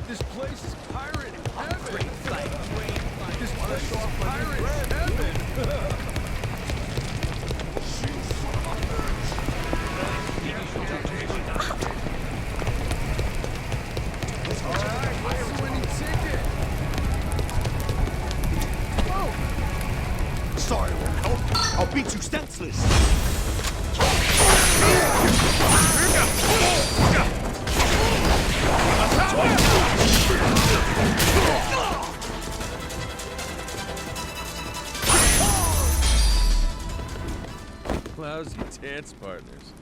This place is pirate heaven. This place is pirate heaven. Alright, what's the winning ticket? Whoa! Sorry, I won't help. I'll beat you senseless. Lousy dance partners.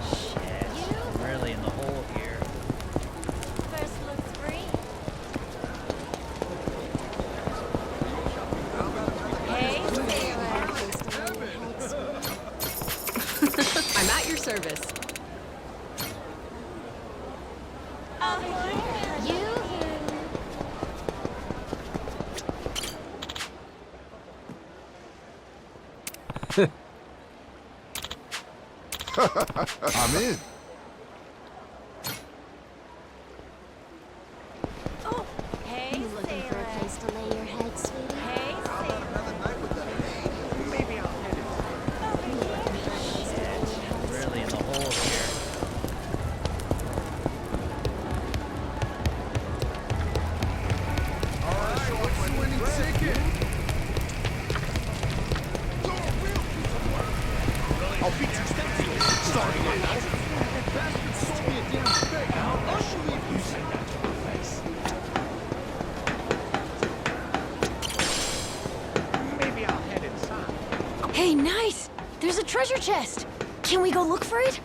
Shit, I'm really in the hole here. First looks free. Hey, sailor. I'm at your service. I'm in. Oh, hey, You looking for a place to lay your head, sweetie? Hey, Maybe I'll head I'm really in the hole here. Alright, what's the winning ticket? I'll beat you senseless. Sorry, That bastard sold me a damn fake. I'll usher you if you say that to my face. Maybe I'll head inside. Hey, nice! There's a treasure chest! Can we go look for it?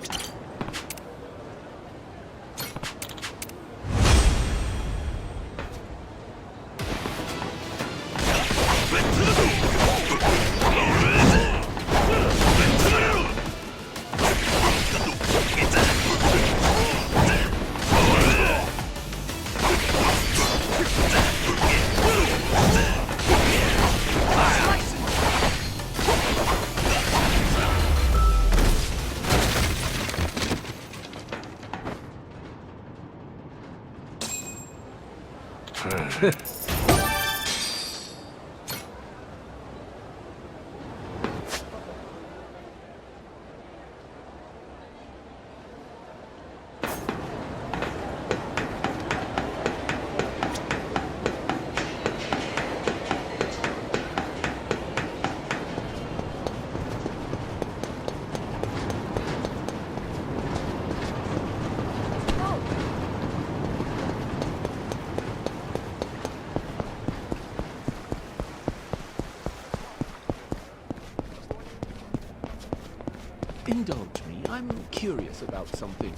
Indulge me. I'm curious about something.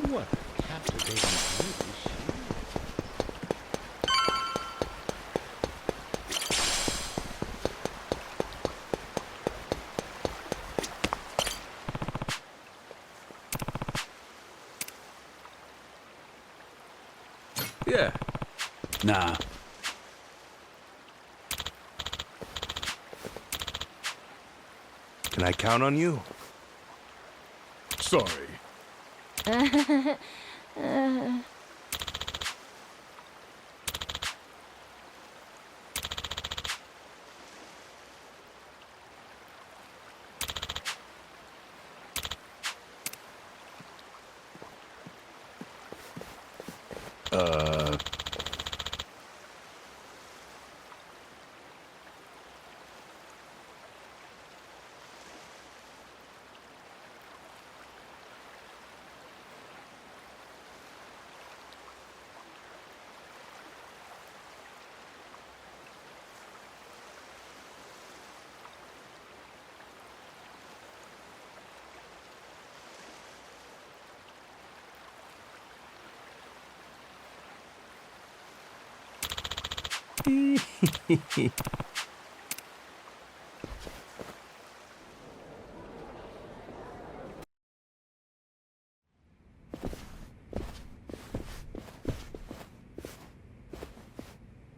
What a captivating beauty she is. Yeah. Nah. Can I count on you? Sorry.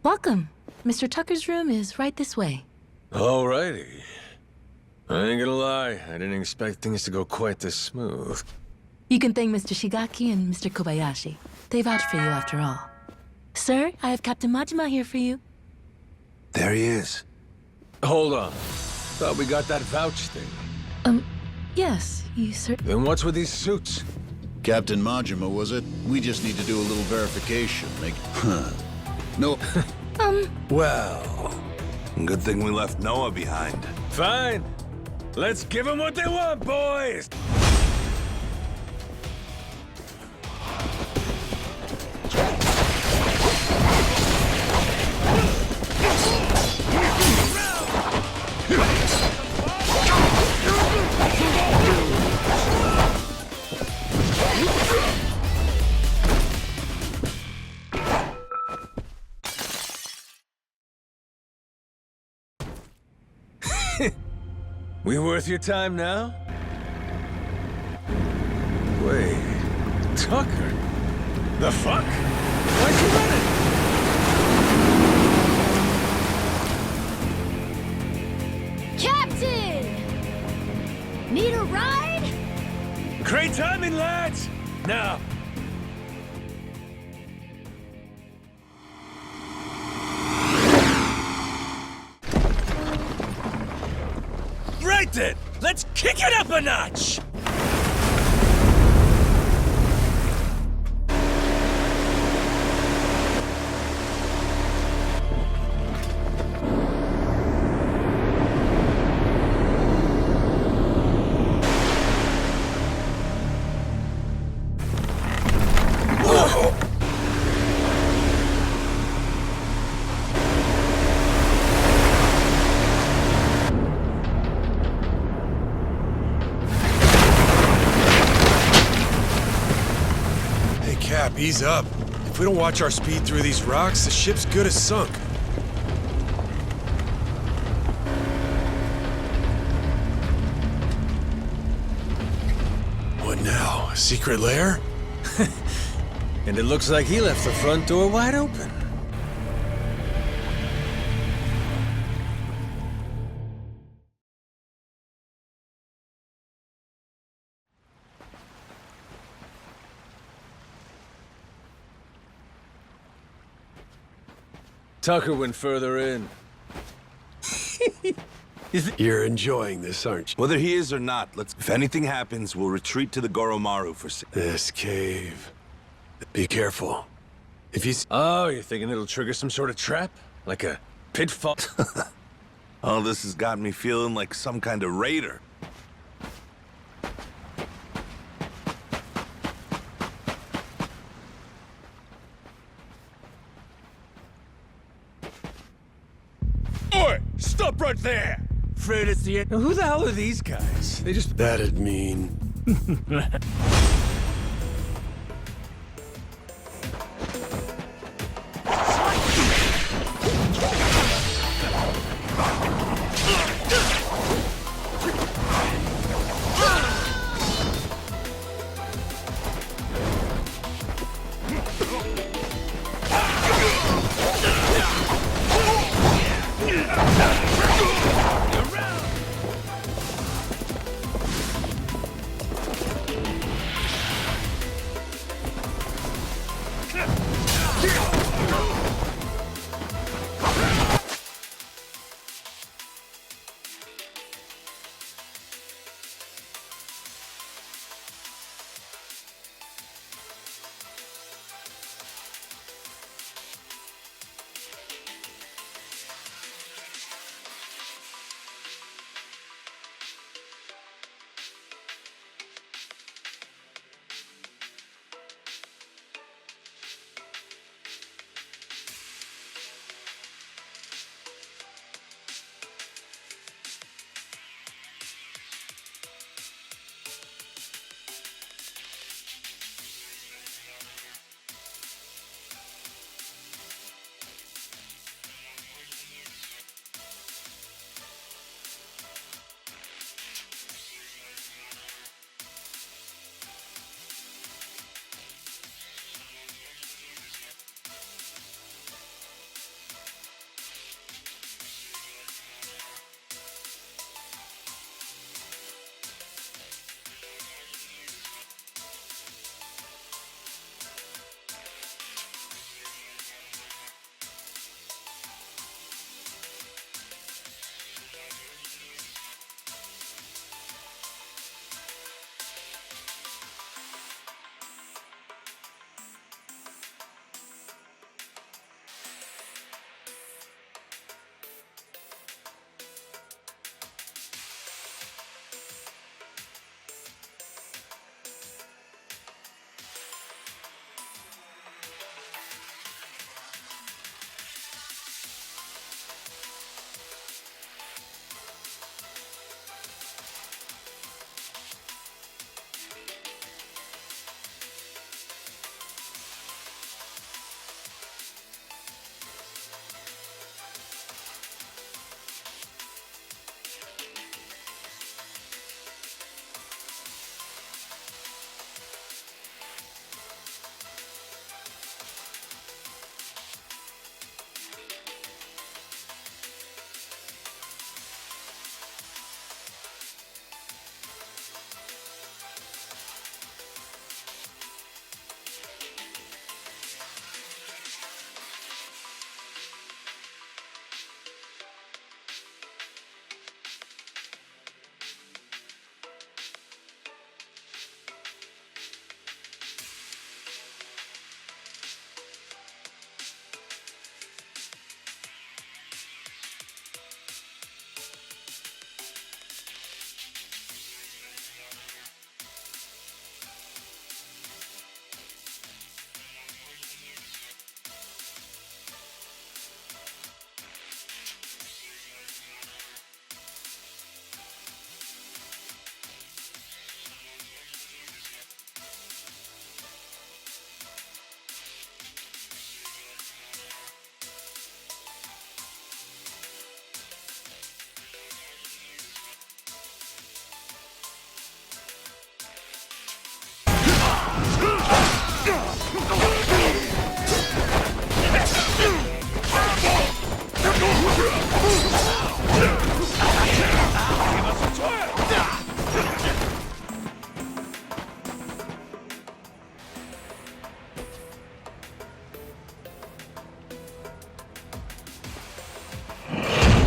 Welcome. Mr. Tucker's room is right this way. Alrighty. I ain't gonna lie, I didn't expect things to go quite this smooth. You can thank Mr. Shigaki and Mr. Kobayashi. They vouched for you after all. Sir, I have Captain Majima here for you. There he is. Hold on. Thought we got that vouch thing. Yes, you Then what's with these suits? Captain Majima, was it? We just need to do a little verification. No. Well, good thing we left Noah behind. Fine. Let's give them what they want, boys! We worth your time now? Wait, Tucker? The fuck? Why'd you run it? Captain! Need a ride? Great timing, lads! Now, right then! Let's kick it up a notch! Cap, ease up. If we don't watch our speed through these rocks, the ship's good as sunk. What now? A secret lair? And it looks like he left the front door wide open. Tucker went further in. You're enjoying this, aren't you? Whether he is or not, if anything happens, we'll retreat to the Goromaru for This cave. Be careful. If you... Oh, you're thinking it'll trigger some sort of trap? Like a pitfall? All this has got me feeling like some kind of raider. Oi! Stop right there! Afraid it's the end. Who the hell are these guys? They just... That'd mean...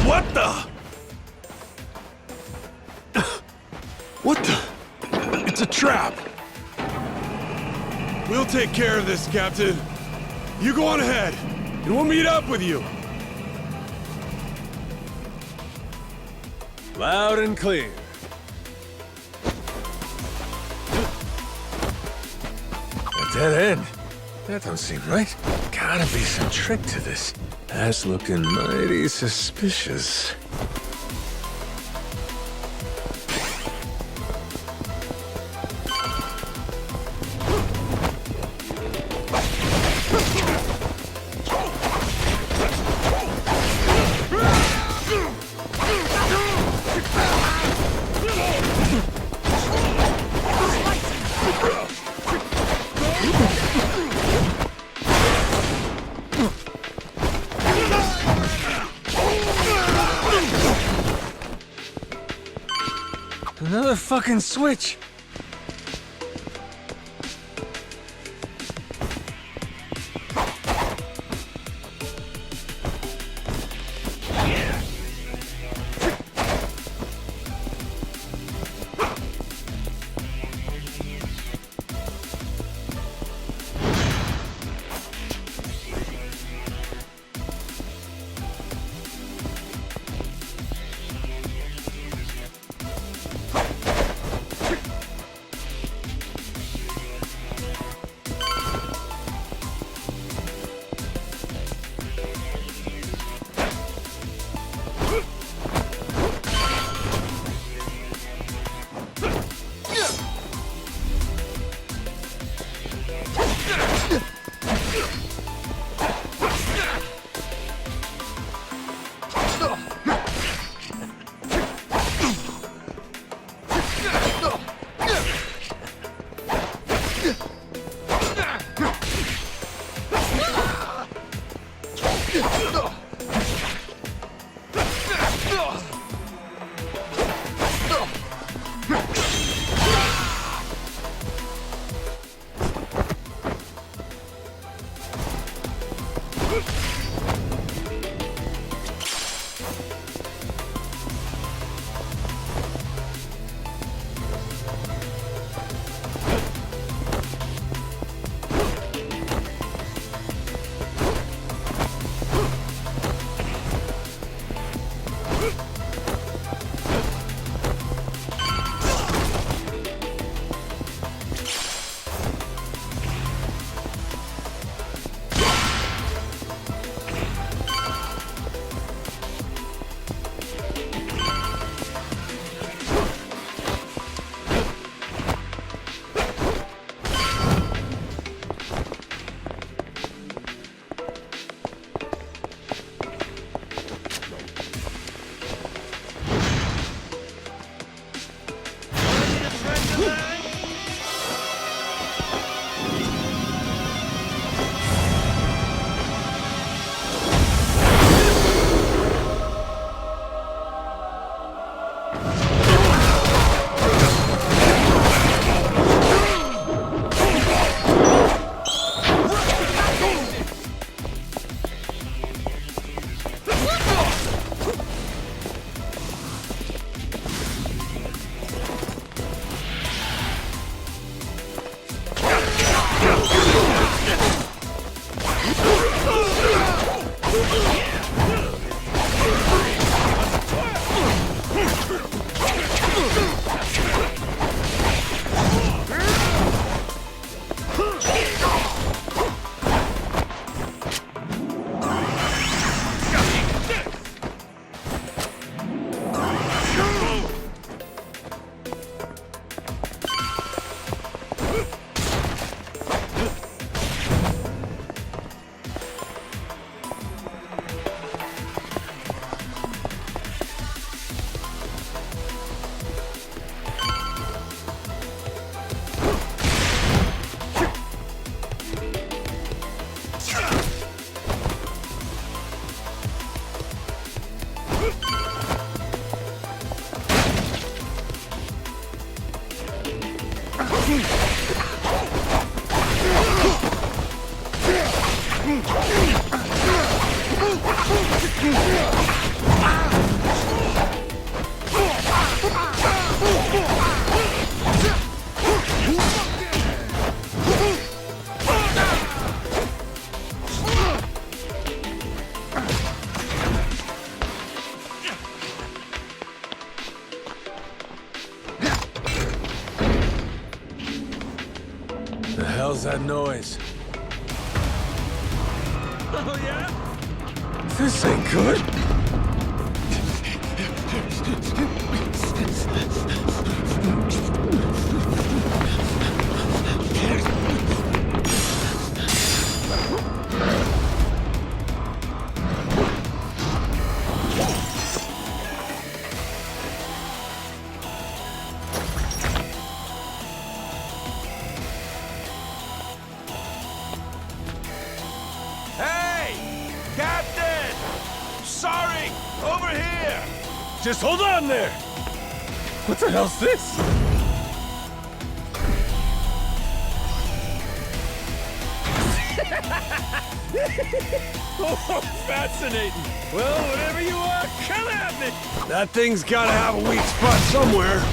What the? What the? It's a trap. We'll take care of this, Captain. You go on ahead, and we'll meet up with you. Loud and clear. A dead end? That don't seem right. Gotta be some trick to this. That's looking mighty suspicious. Another fucking switch. hell's that noise? Oh, yeah? This ain't good. Hey! Captain! Sorry! Over here! Just hold on there! What the hell's this? Oh, fascinating! Well, whatever you are, come at me! That thing's gotta have a weak spot somewhere.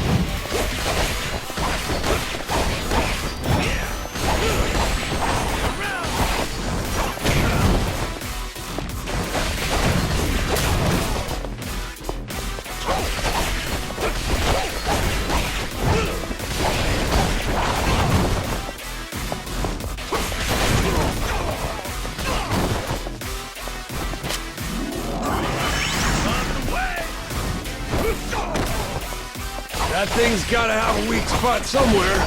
That thing's gotta have a weak spot somewhere.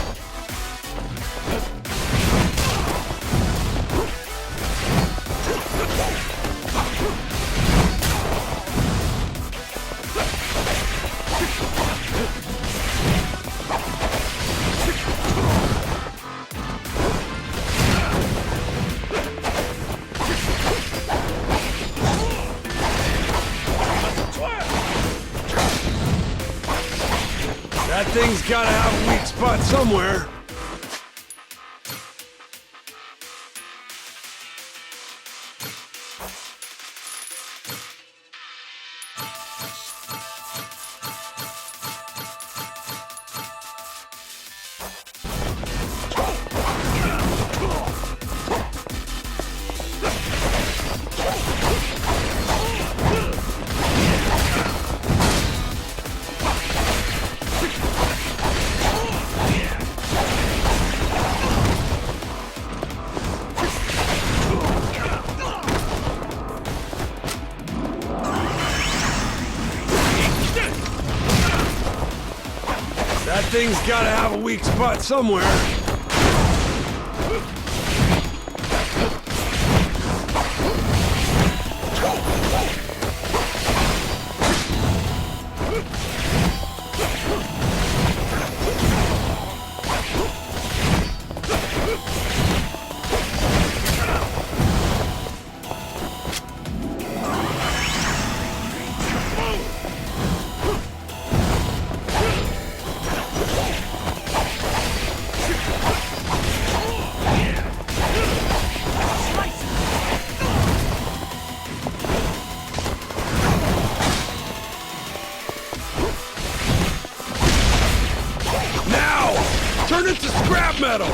That thing's gotta have a weak spot somewhere. That thing's gotta have a weak spot somewhere. Turn it to scrap metal!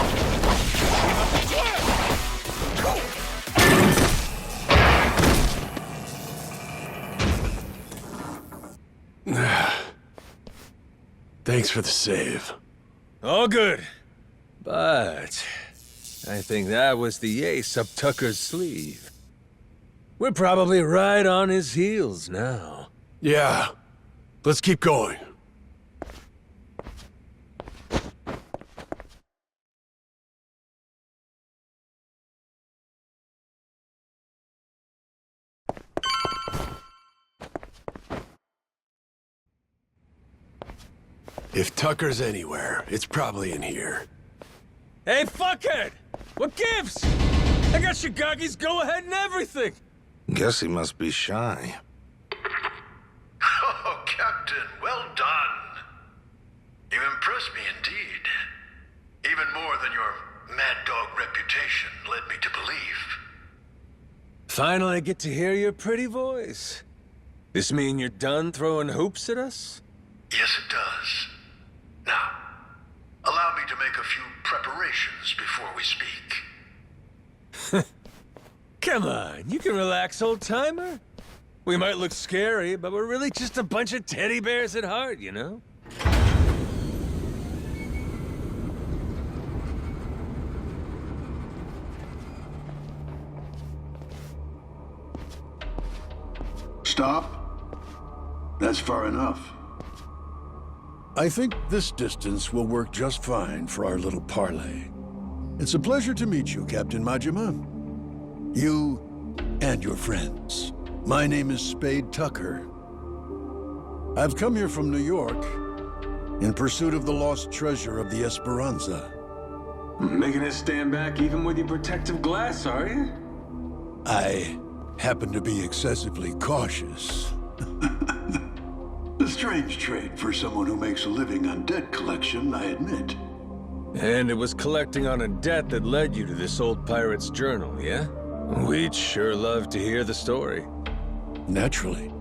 Thanks for the save. All good. But I think that was the ace up Tucker's sleeve. We're probably right on his heels now. Yeah. Let's keep going. If Tucker's anywhere, it's probably in here. Hey, fuckhead! What gives? I got Shigaki's go-ahead and everything! Guess he must be shy. Oh, Captain, well done. You impressed me indeed. Even more than your mad dog reputation led me to believe. Finally, I get to hear your pretty voice. This mean you're done throwing hoops at us? Yes, it does. Now, allow me to make a few preparations before we speak. Come on, you can relax, old-timer. We might look scary, but we're really just a bunch of teddy bears at heart, you know? Stop? That's far enough. I think this distance will work just fine for our little parley. It's a pleasure to meet you, Captain Majima. You and your friends. My name is Spade Tucker. I've come here from New York in pursuit of the lost treasure of the Esperanza. Making it stand back even with your protective glass, are you? I happen to be excessively cautious. A strange trait for someone who makes a living on debt collection, I admit. And it was collecting on a debt that led you to this old pirate's journal, yeah? We'd sure love to hear the story. Naturally.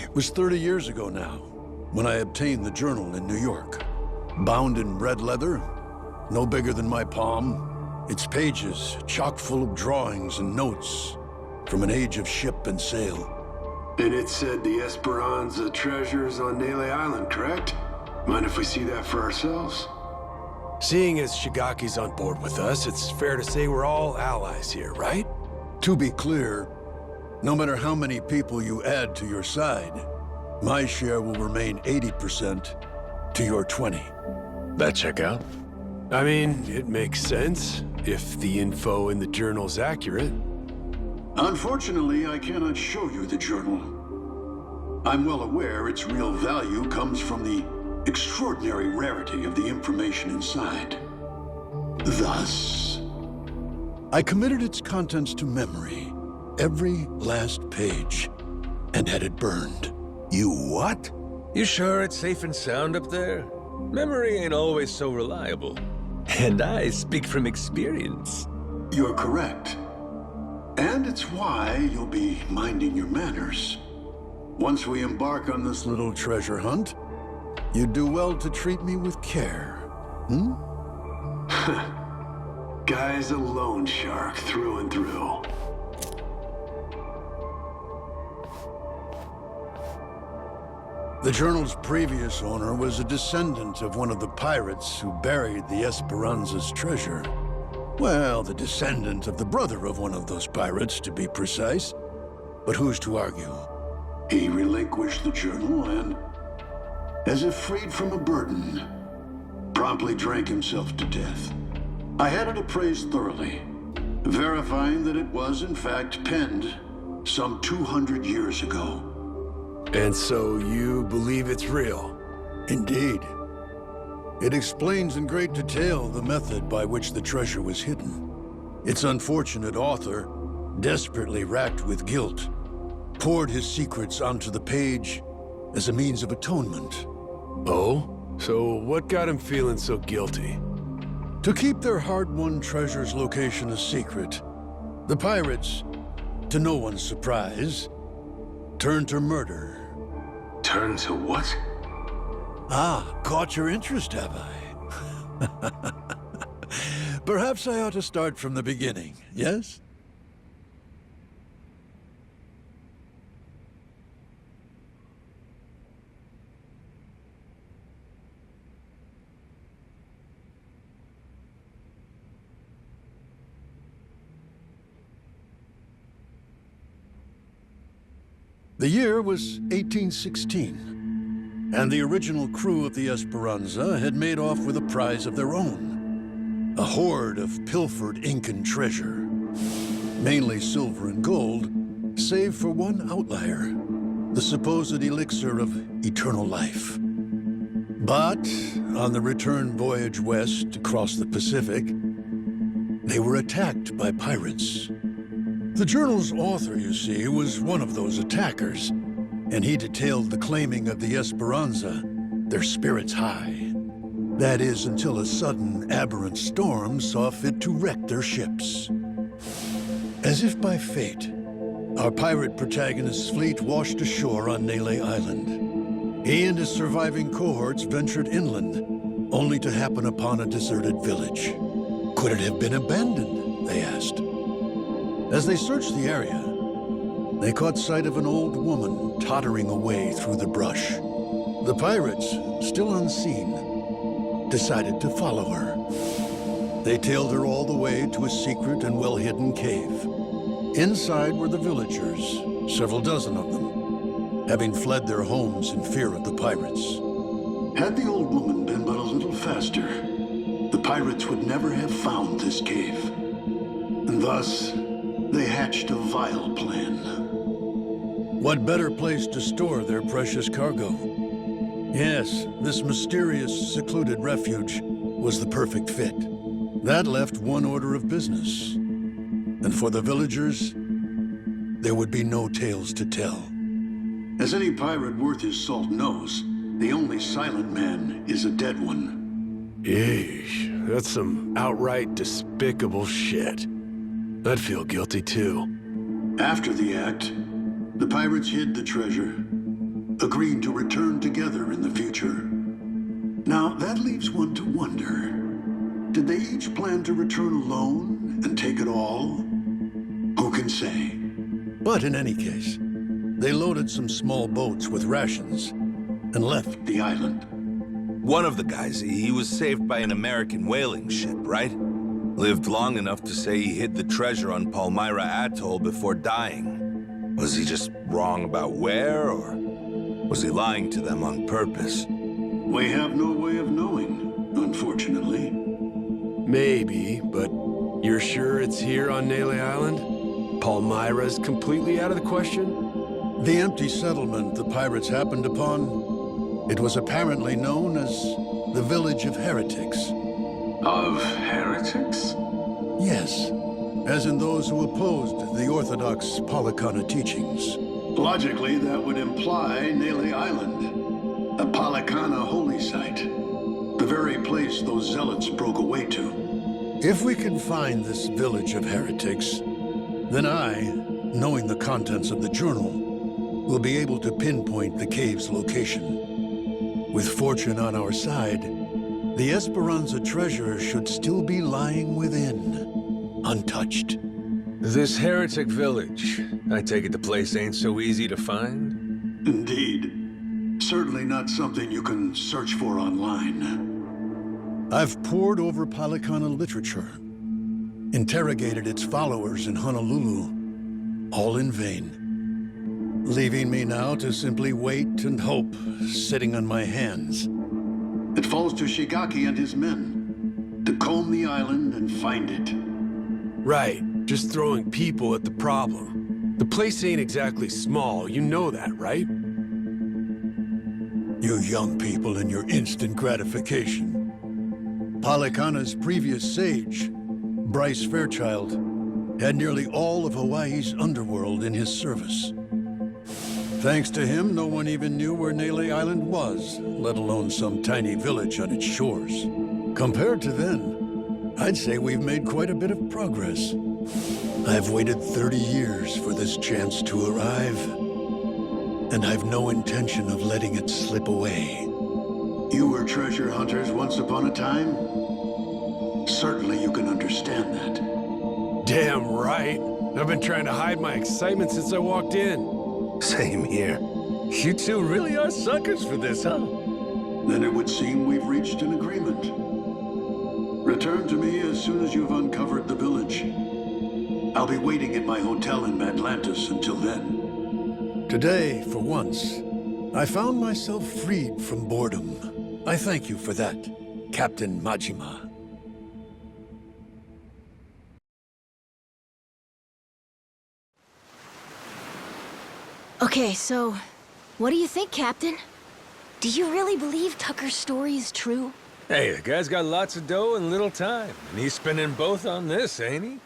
It was 30 years ago now, when I obtained the journal in New York. Bound in red leather, no bigger than my palm, its pages chock full of drawings and notes from an age of ship and sail. And it said the Esperanza treasure's on Nele Island, correct? Mind if we see that for ourselves? Seeing as Shigaki's on board with us, it's fair to say we're all allies here, right? To be clear, no matter how many people you add to your side, my share will remain 80% to your 20. That check out. I mean, it makes sense if the info in the journal's accurate. Unfortunately, I cannot show you the journal. I'm well aware its real value comes from the extraordinary rarity of the information inside. Thus, I committed its contents to memory, every last page, and had it burned. You what? You sure it's safe and sound up there? Memory ain't always so reliable. And I speak from experience. You're correct. And it's why you'll be minding your manners. Once we embark on this little treasure hunt, you'd do well to treat me with care. Hmm? Guy's a loan shark through and through. The journal's previous owner was a descendant of one of the pirates who buried the Esperanza's treasure. Well, the descendant of the brother of one of those pirates, to be precise. But who's to argue? He relinquished the journal and, as if freed from a burden, promptly drank himself to death. I had it appraised thoroughly, verifying that it was in fact penned some 200 years ago. And so you believe it's real? Indeed. It explains in great detail the method by which the treasure was hidden. Its unfortunate author, desperately racked with guilt, poured his secrets onto the page as a means of atonement. Oh? So what got him feeling so guilty? To keep their hard-won treasure's location a secret, the pirates, to no one's surprise, turned to murder. Turned to what? Ah, caught your interest, have I? Perhaps I ought to start from the beginning, yes? The year was 1816, and the original crew of the Esperanza had made off with a prize of their own. A hoard of pilfered Incan treasure, mainly silver and gold, save for one outlier, the supposed elixir of eternal life. But on the return voyage west across the Pacific, they were attacked by pirates. The journal's author, you see, was one of those attackers, and he detailed the claiming of the Esperanza, their spirits high. That is, until a sudden, aberrant storm saw fit to wreck their ships. As if by fate, our pirate protagonist's fleet washed ashore on Nele Island. He and his surviving cohorts ventured inland, only to happen upon a deserted village. Could it have been abandoned, they asked. As they searched the area, they caught sight of an old woman tottering away through the brush. The pirates, still unseen, decided to follow her. They tailed her all the way to a secret and well-hidden cave. Inside were the villagers, several dozen of them, having fled their homes in fear of the pirates. Had the old woman been but a little faster, the pirates would never have found this cave. And thus, they hatched a vile plan. What better place to store their precious cargo? Yes, this mysterious, secluded refuge was the perfect fit. That left one order of business. And for the villagers, there would be no tales to tell. As any pirate worth his salt knows, the only silent man is a dead one. Yeesh, that's some outright despicable shit. I'd feel guilty too. After the act, the pirates hid the treasure, agreeing to return together in the future. Now, that leaves one to wonder, did they each plan to return alone and take it all? Who can say? But in any case, they loaded some small boats with rations and left the island. One of the guys, he was saved by an American whaling ship, right? Lived long enough to say he hid the treasure on Palmyra Atoll before dying. Was he just wrong about where, or was he lying to them on purpose? We have no way of knowing, unfortunately. Maybe, but you're sure it's here on Nele Island? Palmyra's completely out of the question? The empty settlement the pirates happened upon, it was apparently known as the Village of Heretics. Of heretics? Yes, as in those who opposed the orthodox Polycana teachings. Logically, that would imply Nele Island, a Polycana holy site. The very place those zealots broke away to. If we can find this Village of Heretics, then I, knowing the contents of the journal, will be able to pinpoint the cave's location. With fortune on our side, the Esperanza treasure should still be lying within, untouched. This heretic village, I take it the place ain't so easy to find? Indeed. Certainly not something you can search for online. I've pored over Polycana literature, interrogated its followers in Honolulu, all in vain. Leaving me now to simply wait and hope, sitting on my hands. It falls to Shigaki and his men to comb the island and find it. Right, just throwing people at the problem. The place ain't exactly small, you know that, right? You young people and your instant gratification. Polycana's previous sage, Bryce Fairchild, had nearly all of Hawaii's underworld in his service. Thanks to him, no one even knew where Nele Island was, let alone some tiny village on its shores. Compared to then, I'd say we've made quite a bit of progress. I've waited 30 years for this chance to arrive, and I've no intention of letting it slip away. You were treasure hunters once upon a time? Certainly you can understand that. Damn right. I've been trying to hide my excitement since I walked in. Same here. You two really are suckers for this, huh? Then it would seem we've reached an agreement. Return to me as soon as you've uncovered the village. I'll be waiting at my hotel in Atlantis until then. Today, for once, I found myself freed from boredom. I thank you for that, Captain Majima. Okay, so, what do you think, Captain? Do you really believe Tucker's story is true? Hey, the guy's got lots of dough and little time, and he's spending both on this, ain't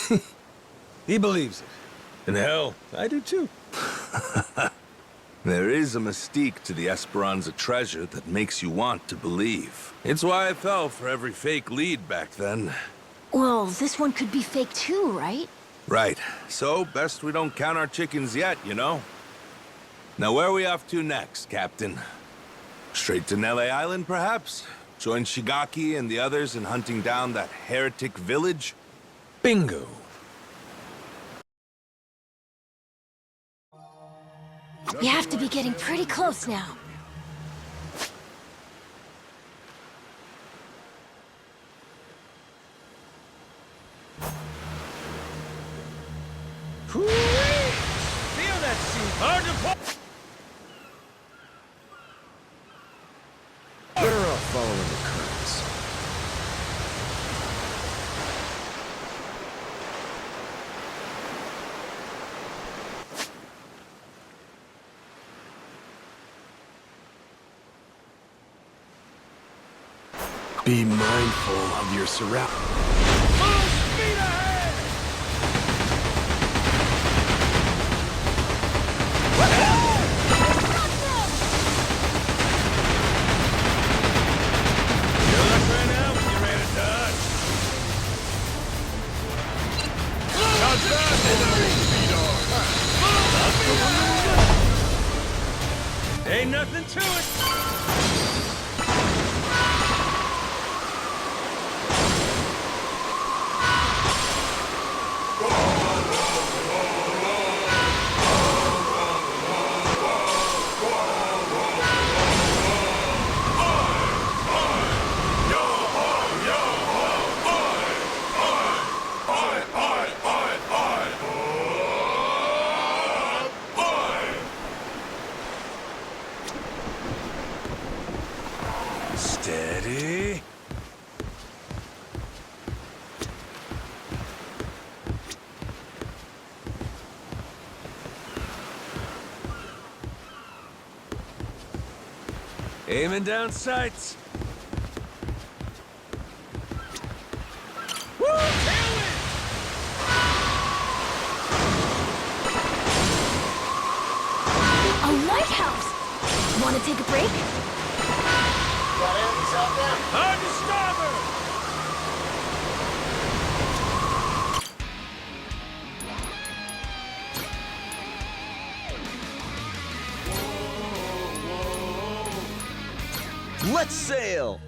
he? He believes it. And hell, I do too. There is a mystique to the Esperanza treasure that makes you want to believe. It's why I fell for every fake lead back then. Well, this one could be fake too, right? Right. So, best we don't count our chickens yet, you know? Now, where are we off to next, Captain? Straight to Nele Island, perhaps? Join Shigaki and the others in hunting down that heretic village? Bingo. We have to be getting pretty close now. Feel that sea hard to pull. Be mindful of your surroundings. Full speed ahead! Good luck right now when you're ready to dodge. How fast is the ain't nothing to it. Steady. Aiming down sights. Woo! Tailwind! A lighthouse! Want to take a break? Hard to stop her! Let's sail!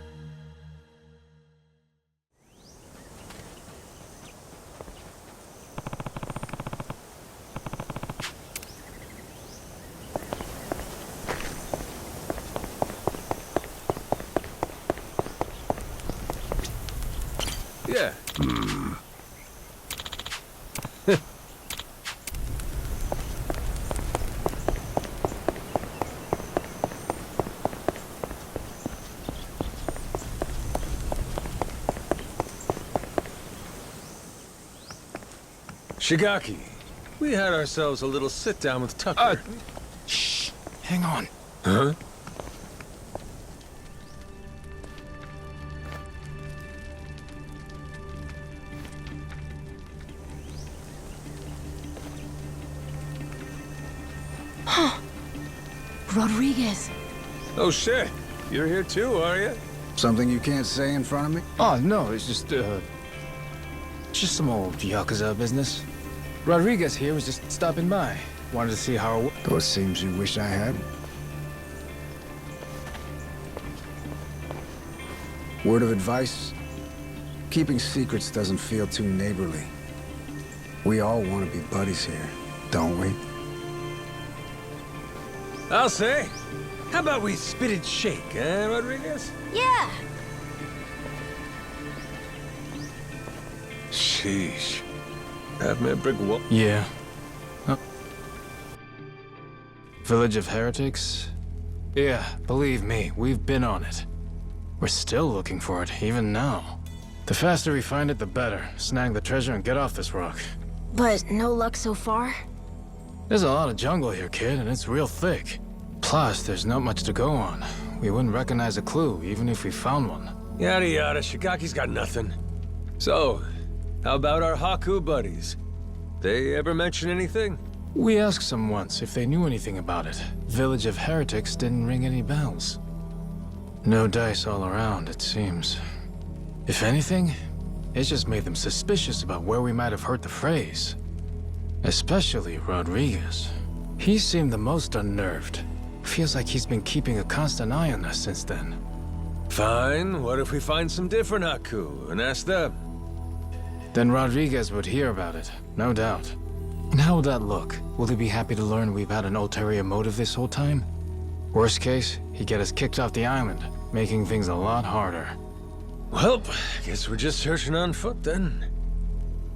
Yeah. Shigaki, we had ourselves a little sit-down with Tucker. Shh. Hang on. Huh? Rodriguez. Oh shit, you're here too, are you? Something you can't say in front of me? Oh, no, it's just some old Yakuza business. Rodriguez here was just stopping by. Wanted to see how Though it seems you wish I had. Word of advice? Keeping secrets doesn't feel too neighborly. We all want to be buddies here, don't we? I'll say. How about we spit and shake, eh, Rodriguez? Yeah. Sheesh. Have me a brick wall. Yeah. Village of Heretics? Yeah, believe me, we've been on it. We're still looking for it, even now. The faster we find it, the better. Snag the treasure and get off this rock. But no luck so far? There's a lot of jungle here, kid, and it's real thick. Plus, there's not much to go on. We wouldn't recognize a clue, even if we found one. Yada yada, Shigaki's got nothing. So, how about our Haku buddies? They ever mention anything? We asked some once if they knew anything about it. Village of Heretics didn't ring any bells. No dice all around, it seems. If anything, it just made them suspicious about where we might have heard the phrase. Especially Rodriguez. He seemed the most unnerved. Feels like he's been keeping a constant eye on us since then. Fine, what if we find some different Haku and ask them? Then Rodriguez would hear about it, no doubt. And how would that look? Will he be happy to learn we've had an ulterior motive this whole time? Worst case, he'd get us kicked off the island, making things a lot harder. Well, guess we're just searching on foot then.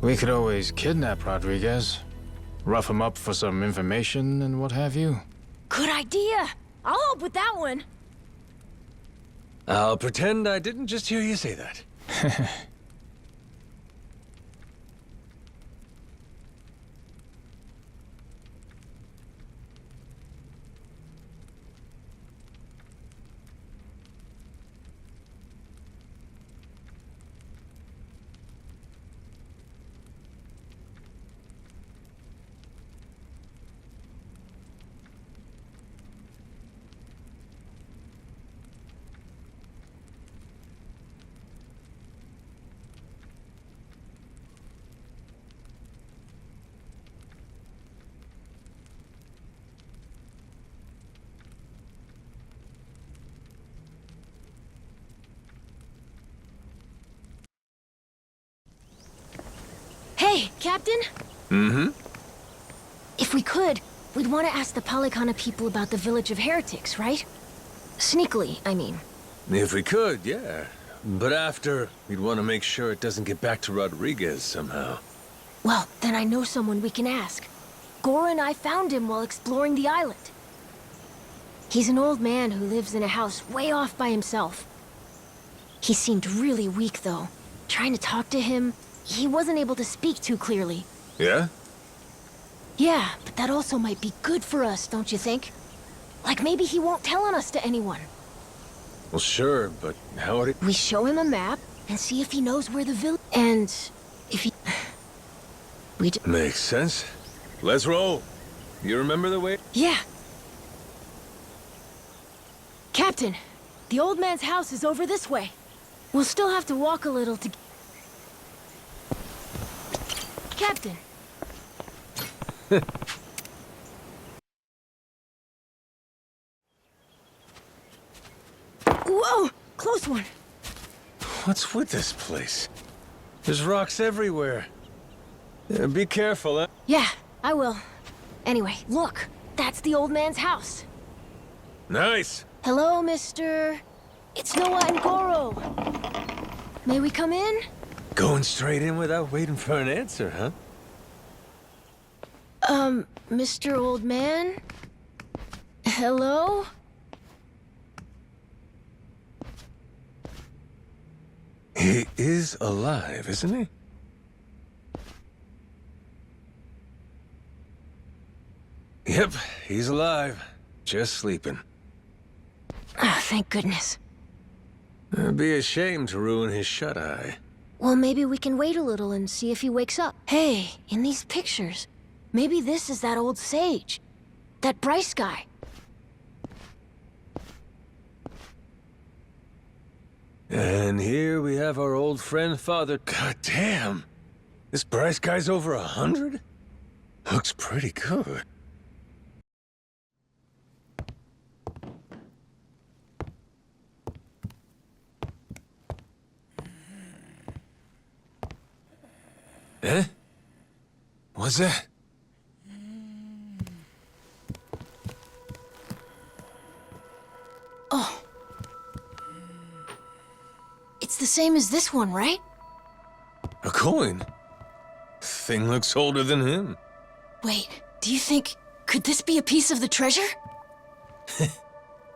We could always kidnap Rodriguez, rough him up for some information and what have you. Good idea. I'll help with that one. I'll pretend I didn't just hear you say that. Captain? Mm-hmm. If we could, we'd want to ask the Polycana people about the village of heretics, right? Sneakily, I mean. If we could, yeah. But after, we'd want to make sure it doesn't get back to Rodriguez somehow. Well, then I know someone we can ask. Gora and I found him while exploring the island. He's an old man who lives in a house way off by himself. He seemed really weak, though. Trying to talk to him, he wasn't able to speak too clearly. Yeah? Yeah, but that also might be good for us, don't you think? Like maybe he won't tell on us to anyone. Well, sure, but how would it... We show him a map and see if he knows where the village... And if he... Makes sense. Let's roll. You remember the way? Yeah. Captain, the old man's house is over this way. We'll still have to walk a little to... Captain. Whoa! Close one. What's with this place? There's rocks everywhere. Yeah, be careful, huh? Yeah, I will. Anyway, look. That's the old man's house. Nice. Hello, Mr... It's Noah and Goro. May we come in? Going straight in without waiting for an answer, huh? Mr. Old Man? Hello? He is alive, isn't he? Yep, he's alive. Just sleeping. Ah, thank goodness. It'd be a shame to ruin his shut-eye. Well, maybe we can wait a little and see if he wakes up. Hey, in these pictures, maybe this is that old sage. That Bryce guy. And here we have our old friend Father. God damn! This Bryce guy's over 100? Looks pretty good. Eh? What's that? Oh. It's the same as this one, right? A coin? Thing looks older than him. Wait, do you think... Could this be a piece of the treasure?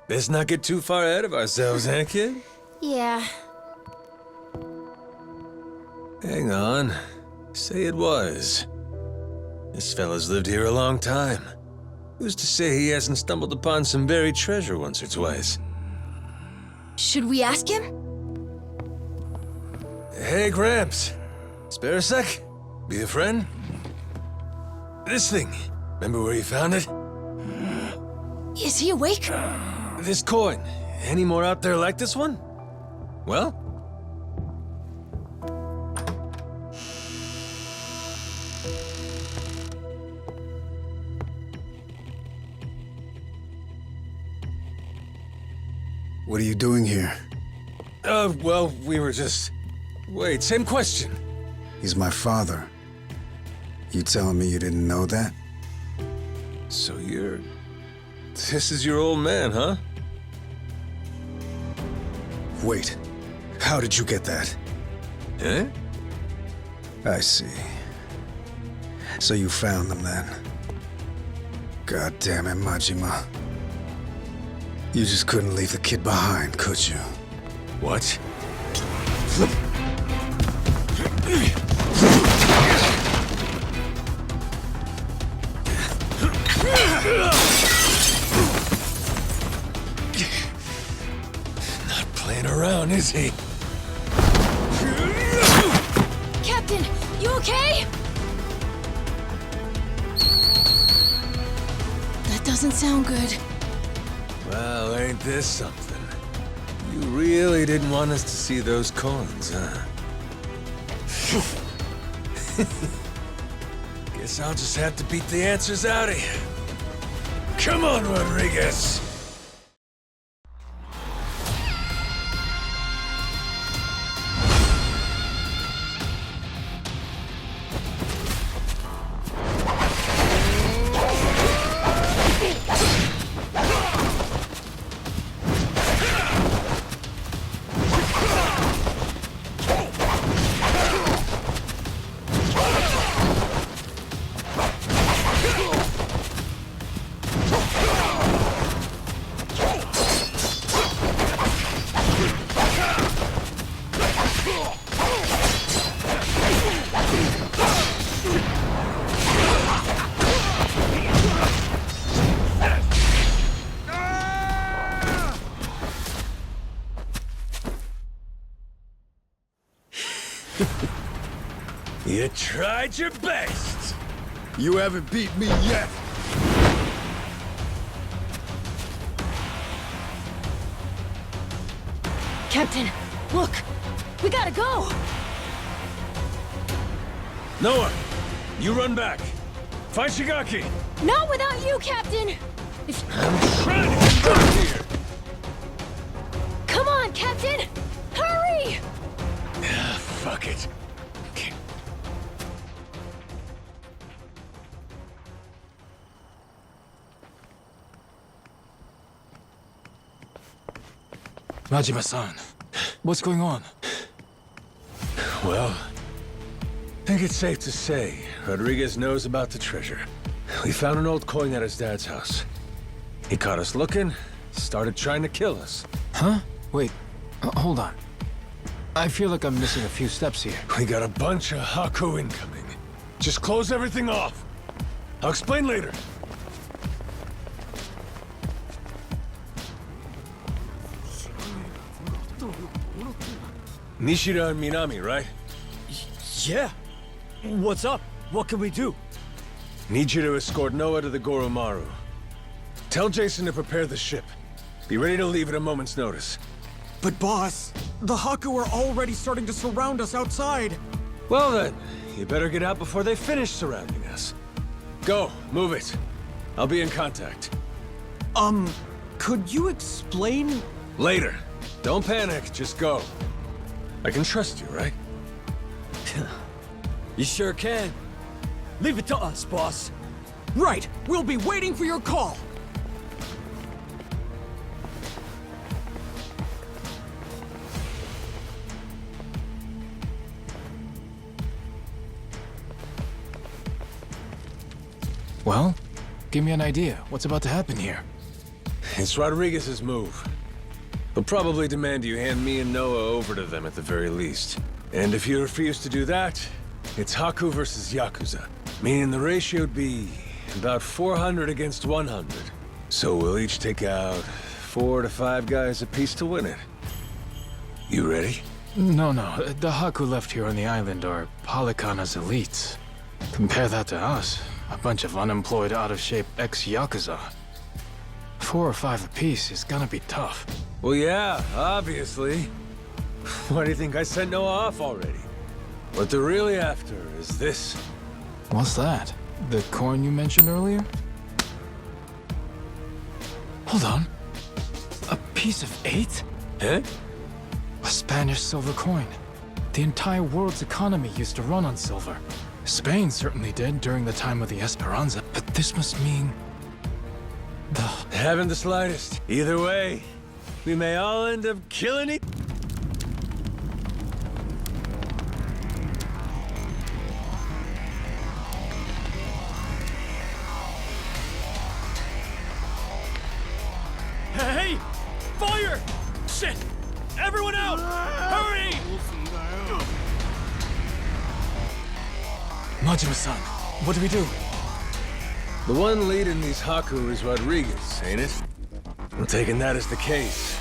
Let's not get too far ahead of ourselves, eh, kid? Yeah. Hang on. Say it was. This fella's lived here a long time. Who's to say he hasn't stumbled upon some buried treasure once or twice? Should we ask him? Hey, Gramps. Spare a sec? Be a friend? This thing. Remember where you found it? Is he awake? This coin. Any more out there like this one? Well? What are you doing here? Well, we were just... Wait, same question. He's my father. You telling me you didn't know that? So you're... This is your old man, huh? Wait. How did you get that? Eh? I see. So you found them then. God damn it, Majima. You just couldn't leave the kid behind, could you? What? Not playing around, is he? Captain, you okay? That doesn't sound good. Well, ain't this something? You really didn't want us to see those coins, huh? Guess I'll just have to beat the answers out of you. Come on, Rodriguez! You tried your best. You haven't beat me yet. Captain, look! We gotta go! Noah, you run back. Find Shigaki. Not without you, Captain! I'm trying to get back here. Come on, Captain! Hurry! Fuck it. Okay. Majima-san, what's going on? Well, I think it's safe to say Rodriguez knows about the treasure. We found an old coin at his dad's house. He caught us looking, started trying to kill us. Huh? Wait, hold on. I feel like I'm missing a few steps here. We got a bunch of Haku incoming. Just close everything off. I'll explain later. Nishida and Minami, right? Yeah. What's up? What can we do? Need you to escort Noah to the Goromaru. Tell Jason to prepare the ship. Be ready to leave at a moment's notice. But boss, the Haku are already starting to surround us outside. Well then, you better get out before they finish surrounding us. Go, move it. I'll be in contact. Could you explain? Later. Don't panic, just go. I can trust you, right? You sure can. Leave it to us, boss. Right, we'll be waiting for your call. Well, give me an idea. What's about to happen here? It's Rodriguez's move. He'll probably demand you hand me and Noah over to them at the very least. And if you refuse to do that, it's Haku versus Yakuza. Meaning the ratio would be about 400 against 100. So we'll each take out 4 to 5 guys apiece to win it. You ready? No. The Haku left here on the island are Polycana's elites. Compare that to us. A bunch of unemployed, out-of-shape ex-Yakuza. 4 or 5 apiece is gonna be tough. Well, yeah, obviously. Why do you think I sent Noah off already? What they're really after is this. What's that? The coin you mentioned earlier? Hold on. A piece of 8? Huh? A Spanish silver coin. The entire world's economy used to run on silver. Spain certainly did during the time of the Esperanza, but this must mean... Haven't the slightest. Either way, we may all end up killing it. Hey! Fire! Shit! Everyone out! Hurry! Majima-san, what do we do? The one leading these Haku is Rodriguez, ain't it? I'm taking that as the case.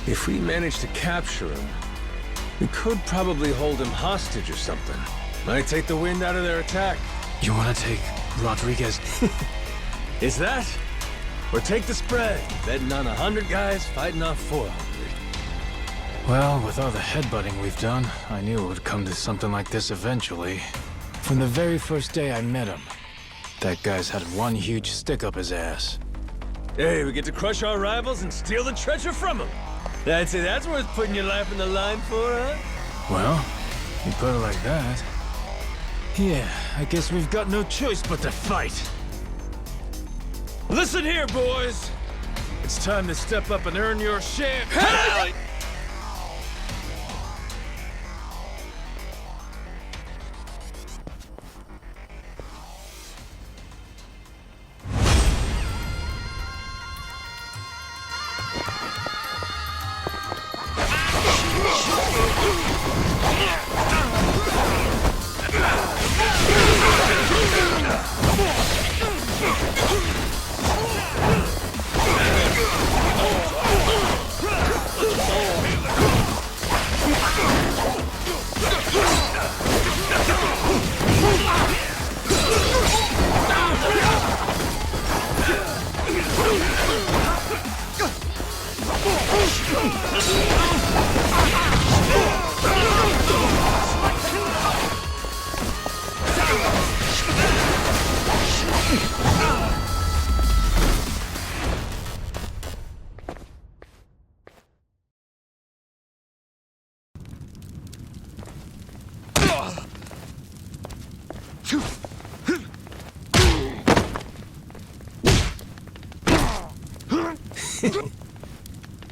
If we manage to capture him, we could probably hold him hostage or something. Might take the wind out of their attack. You want to take Rodriguez? Is that? Or take the spread, betting on 100 guys fighting off 400. Well, with all the headbutting we've done, I knew it would come to something like this eventually. From the very first day I met him, that guy's had one huge stick up his ass. Hey, we get to crush our rivals and steal the treasure from them. I'd say that's worth putting your life on the line for, huh? Well, you put it like that. Yeah, I guess we've got no choice but to fight. Listen here, boys. It's time to step up and earn your share. Hey!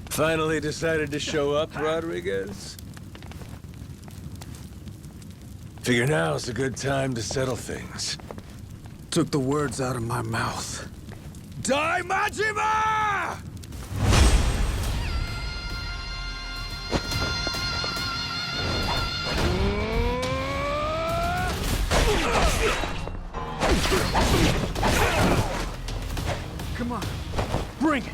Finally decided to show up, Rodriguez? Figure now's a good time to settle things. Took the words out of my mouth. Die, Majima! Come on. Bring it.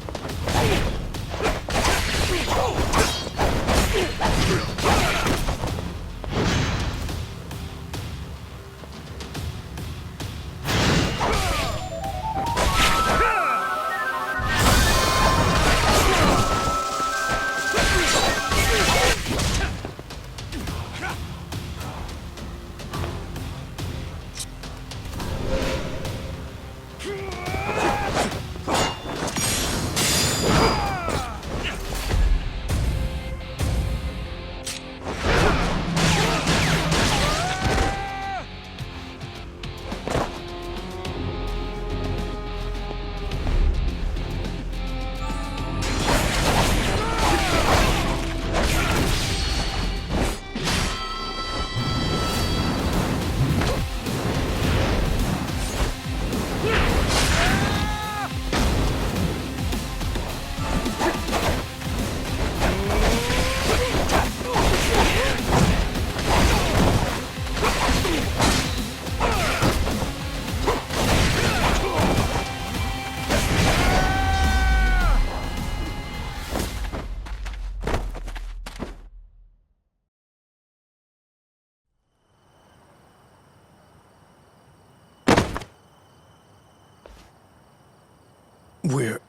We're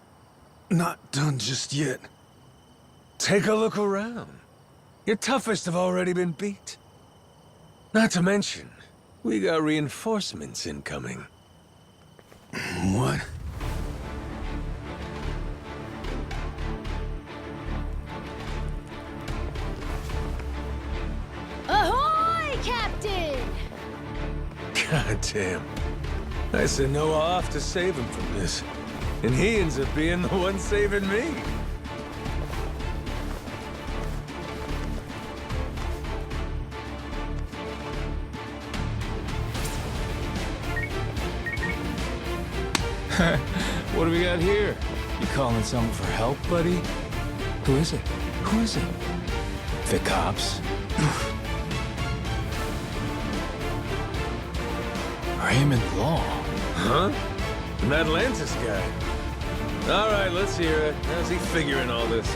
not done just yet. Take a look around. Your toughest have already been beat. Not to mention, we got reinforcements incoming. What? Ahoy, Captain! God damn. I sent Noah off to save him from this, and he ends up being the one saving me. What do we got here? You calling someone for help, buddy? Who is it? Who is it? The cops? Raymond Law. Huh? An Atlantis guy. All right, let's hear it. How's he figuring all this?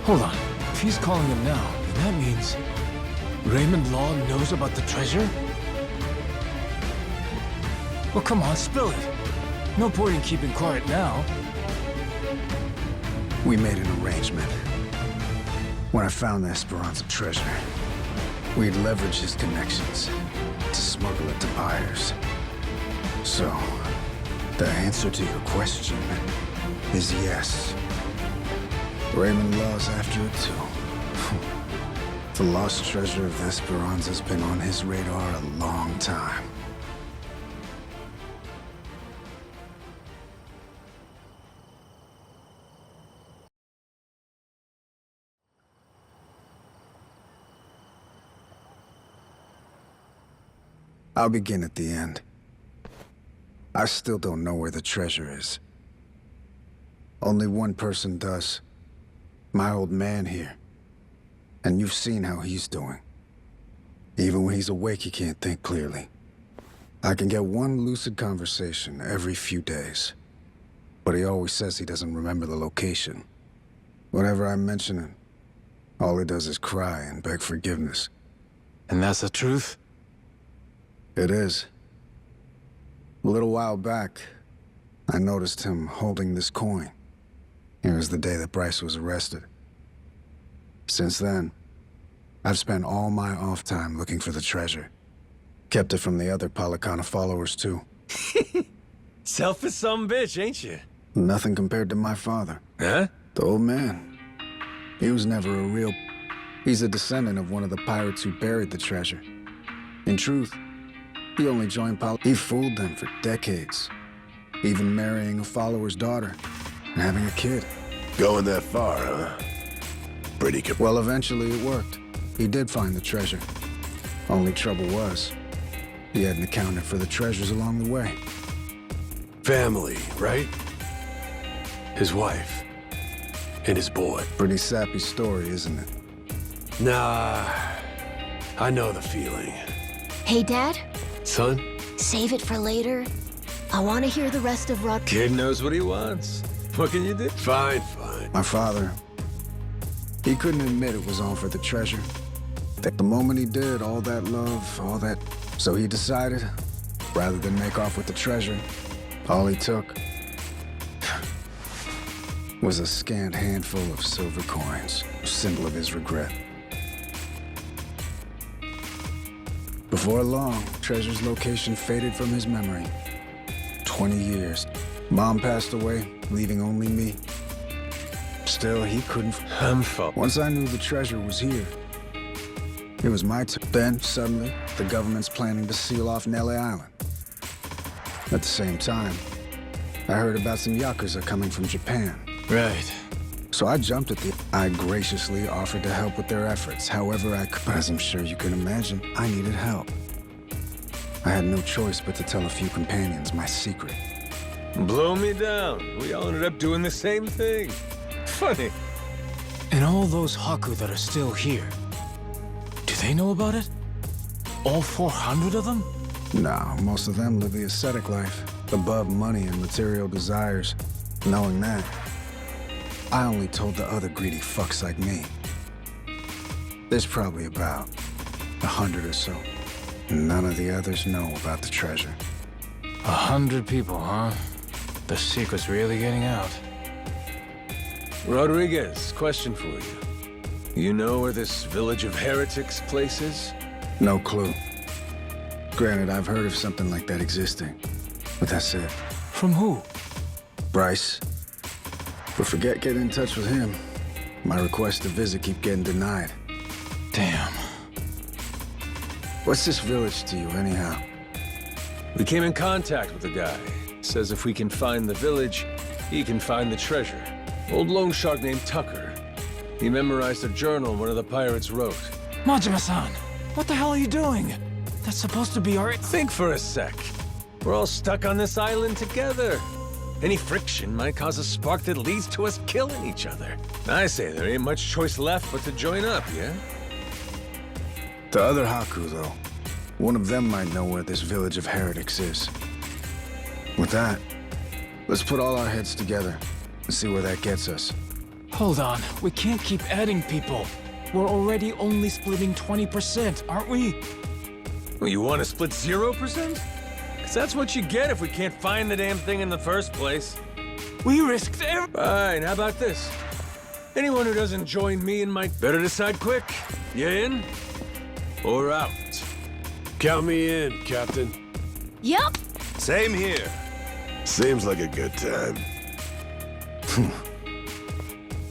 Hold on. If he's calling him now, then that means Raymond Law knows about the treasure? Well, come on, spill it. No point in keeping quiet now. We made an arrangement. When I found the Esperanza treasure, we'd leverage his connections to smuggle it to buyers. So, the answer to your question is yes. Raymond Law's after it too. The lost treasure of Esperanza's been on his radar a long time. I'll begin at the end. I still don't know where the treasure is. Only one person does. My old man here. And you've seen how he's doing. Even when he's awake, he can't think clearly. I can get one lucid conversation every few days. But he always says he doesn't remember the location. Whenever I mention it, all he does is cry and beg forgiveness. And that's the truth? It is. A little while back, I noticed him holding this coin. It was the day that Bryce was arrested. Since then, I've spent all my off time looking for the treasure. Kept it from the other Palicana followers, too. Selfish some bitch, ain't you? Nothing compared to my father. Huh? The old man. He was never a real... He's a descendant of one of the pirates who buried the treasure. In truth, he only joined He fooled them for decades. Even marrying a follower's daughter and having a kid. Going that far, huh? Pretty good. Well, eventually it worked. He did find the treasure. Only trouble was, he hadn't accounted for the treasures along the way. Family, right? His wife. And his boy. Pretty sappy story, isn't it? Nah, I know the feeling. Hey, Dad? Son? Save it for later. I want to hear the rest of Rod. Kid knows what he wants. What can you do? Fine, fine. My father, he couldn't admit it was all for the treasure. The moment he did, all that love, all that... So he decided, rather than make off with the treasure, all he took was a scant handful of silver coins, a symbol of his regret. Before long, treasure's location faded from his memory. 20 years. Mom passed away, leaving only me. Still, he couldn't... Once I knew the treasure was here, it was my turn. Then, suddenly, the government's planning to seal off Nelly Island. At the same time, I heard about some Yakuza coming from Japan. Right. So I jumped at the... I graciously offered to help with their efforts, however I could. But as I'm sure you can imagine, I needed help. I had no choice but to tell a few companions my secret. Blow me down. We all ended up doing the same thing. Funny. And all those Haku that are still here, do they know about it? All 400 of them? No, most of them live the ascetic life, above money and material desires. Knowing that, I only told the other greedy fucks like me. There's probably about 100 or so. None of the others know about the treasure. 100 people, huh? The secret's really getting out. Rodriguez, question for you. You know where this village of heretics place is? No clue. Granted, I've heard of something like that existing, but that's it. From who? Bryce. But forget getting in touch with him. My requests to visit keep getting denied. Damn. What's this village to you, anyhow? We came in contact with the guy. Says if we can find the village, he can find the treasure. Old loan shark named Tucker. He memorized a journal one of the pirates wrote. Majima-san, what the hell are you doing? That's supposed to be our... Think for a sec. We're all stuck on this island together. Any friction might cause a spark that leads to us killing each other. I say there ain't much choice left but to join up, yeah? The other Haku, though. One of them might know where this village of heretics is. With that, let's put all our heads together and see where that gets us. Hold on, we can't keep adding people. We're already only splitting 20%, aren't we? Well, you want to split 0%? Because that's what you get if we can't find the damn thing in the first place. We risked everything. Fine, how about this? Anyone who doesn't join me and Mike better decide quick. You in? Or out? Count me in, Captain. Yup. Same here. Seems like a good time.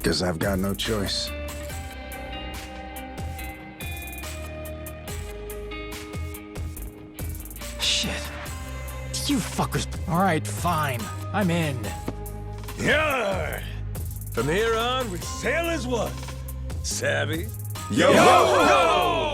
Guess I've got no choice. Shit. You fuckers... Alright, fine. I'm in. Yeah. From here on, we sail as one. Savvy? Yo! Yo!